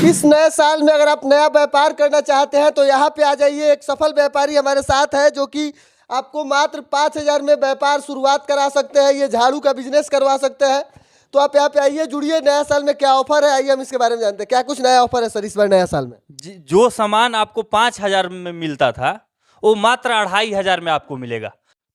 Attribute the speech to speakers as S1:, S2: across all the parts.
S1: इस नए साल में अगर आप नया व्यापार करना चाहते हैं तो यहाँ पे आ जाइए। एक सफल व्यापारी हमारे साथ है जो कि आपको मात्र 5,000 में व्यापार शुरुआत करा सकते हैं। ये झाड़ू का बिजनेस करवा सकते हैं। तो आप यहाँ पे आइए, जुड़िए। नया साल में क्या ऑफर है, आइए हम इसके बारे में जानते हैं। क्या कुछ नया ऑफर है सर इस बार नया साल में?
S2: जो सामान आपको 5,000 में मिलता था वो मात्र 2,500 में आपको मिलेगा।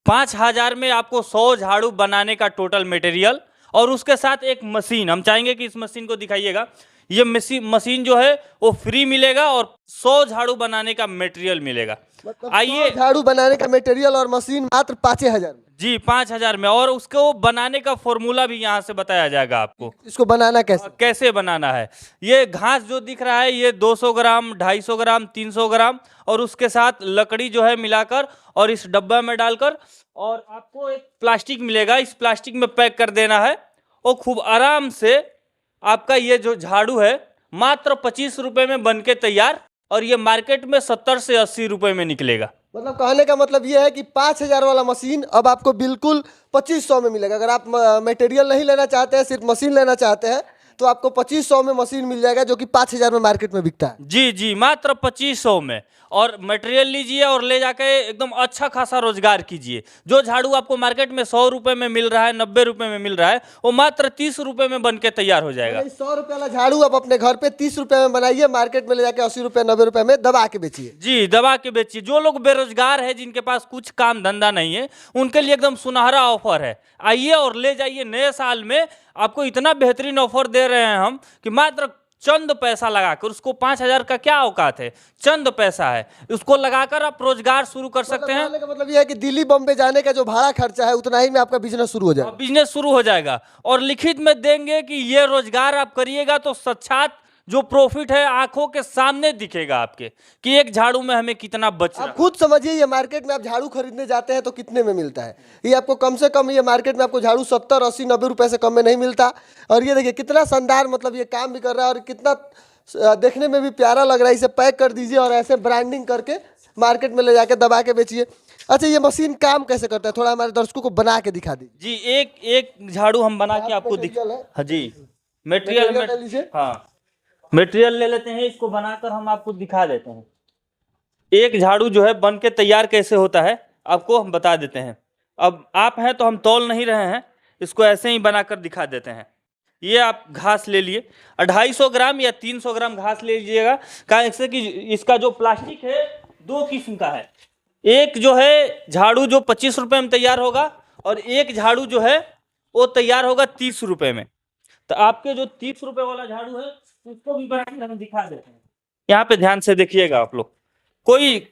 S2: 5,000 में आपको 100 झाड़ू बनाने का टोटल मटेरियल और उसके साथ एक मशीन। हम चाहेंगे कि इस मशीन को दिखाइएगा। ये मशीन जो है वो फ्री मिलेगा और 100 झाड़ू बनाने का मटेरियल मिलेगा।
S1: मतलब
S2: आइए,
S1: झाड़ू बनाने का मटेरियल और मशीन मात्र 5,000 में?
S2: जी 5,000 में। और उसको बनाने का फॉर्मूला भी यहाँ से बताया जाएगा आपको।
S1: इसको बनाना कैसे
S2: बनाना है। ये घास जो दिख रहा है ये 200 ग्राम, 250 ग्राम, 300 ग्राम और उसके साथ लकड़ी जो है मिलाकर और इस डब्बा में डालकर और आपको एक प्लास्टिक मिलेगा। इस प्लास्टिक में पैक कर देना है और खूब आराम से आपका ये जो झाड़ू है मात्र 25 रुपए में बन के तैयार और ये मार्केट में 70 से 80 रुपए में निकलेगा।
S1: मतलब कहने का मतलब ये है कि 5,000 वाला मशीन अब आपको बिल्कुल 2500 में मिलेगा। अगर आप मटेरियल नहीं लेना चाहते हैं, सिर्फ मशीन लेना चाहते हैं तो आपको 2500 में मशीन मिल जाएगा जो कि 5,000 में मार्केट में बिकता है।
S2: जी जी, मात्र 2500 में। और मटेरियल लीजिए और ले जाके एकदम अच्छा खासा रोजगार कीजिए। जो झाड़ू आपको मार्केट में 100 रुपए में मिल रहा है, 90 रुपए में मिल रहा है, वो मात्र 30 रुपए में बन के तैयार हो जाएगा।
S1: 100 रुपये वाला झाड़ू आप अपने घर पे 30 रुपए में बनाइए, मार्केट में ले जाके 80 रुपए 90 रुपए में दबा के बेचिए।
S2: जी, दबा के बेचिए। जो लोग बेरोजगार है, जिनके पास कुछ काम धंधा नहीं है, उनके लिए एकदम सुनहरा ऑफर है। आइए और ले जाइए। नए साल में आपको इतना बेहतरीन ऑफर दे रहे हैं हम कि मात्र चंद पैसा लगाकर, उसको 5,000 का क्या औकात है, चंद पैसा है, उसको लगाकर आप रोजगार शुरू कर सकते हैं।
S1: मतलब ये है कि दिल्ली बॉम्बे जाने का जो भाड़ा खर्चा है उतना ही में आपका बिजनेस शुरू हो जाएगा।
S2: बिजनेस शुरू हो जाएगा और लिखित में देंगे कि ये रोजगार आप करिएगा तो साक्षात जो प्रॉफिट है आंखों के सामने दिखेगा आपके कि एक झाड़ू में हमें कितना बच रहा है।
S1: आप खुद समझिए, ये मार्केट में आप झाड़ू खरीदने जाते हैं तो कितने में मिलता है? ये आपको कम से कम, ये मार्केट में आपको झाड़ू 70 80 90 रुपए से कम में नहीं मिलता। और ये देखिए कितना शानदार, मतलब ये काम भी कर रहा है और कितना देखने में भी प्यारा लग रहा है। इसे पैक कर दीजिए और ऐसे ब्रांडिंग करके मार्केट में ले जाके दबा के बेचिए। अच्छा, ये मशीन काम कैसे करता है, थोड़ा हमारे दर्शकों को बना के दिखा दीजिए।
S2: जी, एक झाड़ू हम बना के आपको हाँ जी, मटेरियल हाँ मटेरियल ले लेते हैं, इसको बनाकर हम आपको दिखा देते हैं। एक झाड़ू जो है बन के तैयार कैसे होता है आपको हम बता देते हैं। अब आप हैं तो हम तौल नहीं रहे हैं, इसको ऐसे ही बनाकर दिखा देते हैं। ये आप घास ले लिए, 250 ग्राम या 300 ग्राम घास ले लीजिएगा। कैसे कि इसका जो प्लास्टिक है 2 किस्म का है। एक जो है झाड़ू जो 25 रुपए में तैयार होगा और एक झाड़ू जो है वो तैयार होगा 30 रुपए में। तो आपके जो 30 रुपए वाला झाड़ू है उसको भी बनाकर हम दिखा देते हैं। यहाँ पे ध्यान से देखिएगा आप लोग, कोई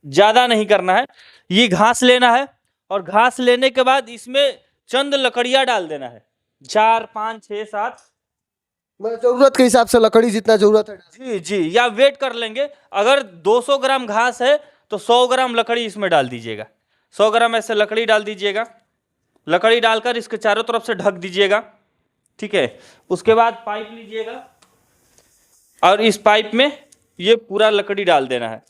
S2: ज्यादा नहीं करना है। ये घास लेना है और घास लेने के बाद इसमें चंद लकड़ियां डाल देना है, 4 5 6 7,
S1: जरूरत के हिसाब से लकड़ी जितना जरूरत है।
S2: जी जी, या वेट कर लेंगे। अगर 200 ग्राम घास है तो 100 ग्राम लकड़ी इसमें डाल दीजिएगा। 100 ग्राम ऐसे लकड़ी डाल दीजिएगा। लकड़ी डालकर इसके चारों तरफ से ढक दीजिएगा, ठीक है। उसके बाद पाइप लीजिएगा और इस पाइप में ये पूरा लकड़ी डाल देना है।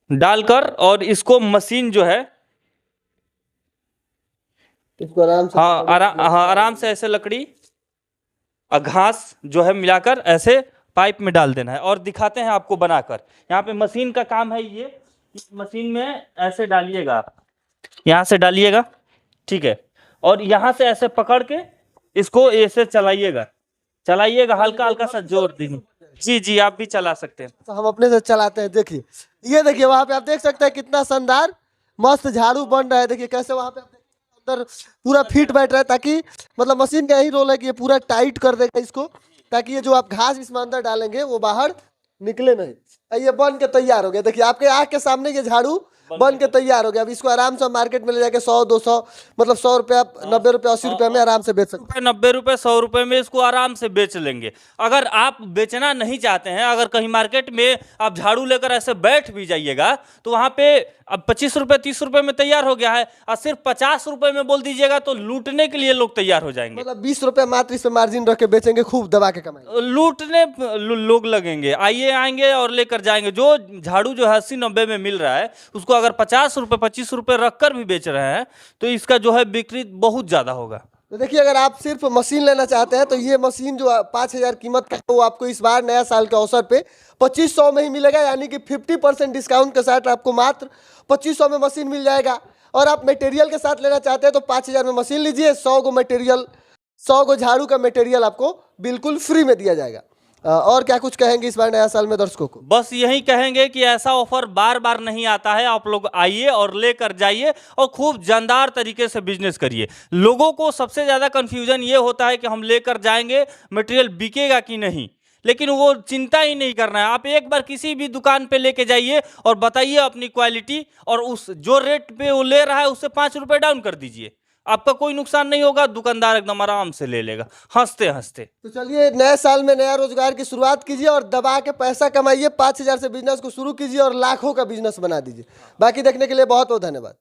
S2: डालकर और इसको मशीन जो है
S1: इसको आराम से,
S2: आराम से ऐसे लकड़ी और घास जो है मिलाकर ऐसे पाइप में डाल देना है और दिखाते हैं आपको बनाकर। यहाँ पे मशीन का काम है। ये इस मशीन में ऐसे डालिएगा, आप यहाँ से डालिएगा, ठीक है। और यहाँ से ऐसे पकड़ के इसको ऐसे चलाइएगा, हल्का हल्का सा जोर दीजिए। जी जी, आप भी चला सकते हैं।
S1: तो हम अपने से चलाते हैं। देखिए, ये देखिए वहां पे आप देख सकते हैं कितना शानदार मस्त झाड़ू बन रहा है। देखिए कैसे वहां पे आप अंदर पूरा फिट बैठ रहा है, ताकि मतलब मशीन का यही रोल है कि ये पूरा टाइट कर देगा इसको, ताकि ये जो आप घास इसमें अंदर डालेंगे वो बाहर निकले नहीं। ये बन के तैयार हो गया। देखिए आपके आंख के सामने ये झाड़ू बन के तैयार हो गया। अब इसको आराम से मार्केट में ले जाके 100 200 मतलब 100 रुपया 90 रुपया 80 रुपये में आराम से बेच सकते हैं।
S2: 90 रुपए 100 रुपए में इसको आराम से बेच लेंगे। अगर आप बेचना नहीं चाहते हैं, अगर कहीं मार्केट में आप झाड़ू लेकर ऐसे बैठ भी जाइएगा तो वहां पे अब 25 रुपए 30 रुपए में तैयार हो गया है और सिर्फ 50 रुपए में बोल दीजिएगा तो लूटने के लिए लोग तैयार हो जाएंगे।
S1: मतलब 20 रुपया मात्र इसमें मार्जिन रख के बेचेंगे, खूब दबा के कमाएंगे,
S2: लूटने लोग लगेंगे। आएंगे और लेकर जाएंगे। जो झाड़ू जो है 80 90 में मिल रहा है उसको अगर 50 रुपए 25 रुपए रख कर भी बेच रहे हैं तो इसका जो है बिक्री बहुत ज्यादा होगा।
S1: तो देखिए, अगर आप सिर्फ मशीन लेना चाहते हैं तो ये मशीन जो 5,000 कीमत का है, वो आपको इस बार नया साल के अवसर पे 2500 में ही मिलेगा, यानी कि 50% डिस्काउंट के साथ आपको मात्र 2500 में मशीन मिल जाएगा। और आप मटेरियल के साथ लेना चाहते हैं तो 5,000 में मशीन लीजिए, 100 गो मटेरियल, 100 गो झाड़ू का मटेरियल आपको बिल्कुल फ्री में दिया जाएगा। और क्या कुछ कहेंगे इस बार नया साल में दर्शकों को?
S2: बस यही कहेंगे कि ऐसा ऑफर बार बार नहीं आता है, आप लोग आइए और लेकर जाइए और खूब जानदार तरीके से बिजनेस करिए। लोगों को सबसे ज़्यादा कंफ्यूजन ये होता है कि हम लेकर जाएंगे मटेरियल बिकेगा कि नहीं, लेकिन वो चिंता ही नहीं करना है। आप एक बार किसी भी दुकान पे लेके जाइए और बताइए अपनी क्वालिटी, और उस जो रेट पे वो ले रहा है उससे 5 रुपये डाउन कर दीजिए, आपका कोई नुकसान नहीं होगा, दुकानदार एकदम आराम से ले लेगा हंसते हंसते।
S1: तो चलिए, नए साल में नया रोजगार की शुरुआत कीजिए और दबा के पैसा कमाइए। 5,000 से बिजनेस को शुरू कीजिए और लाखों का बिजनेस बना दीजिए। बाकी देखने के लिए बहुत बहुत धन्यवाद।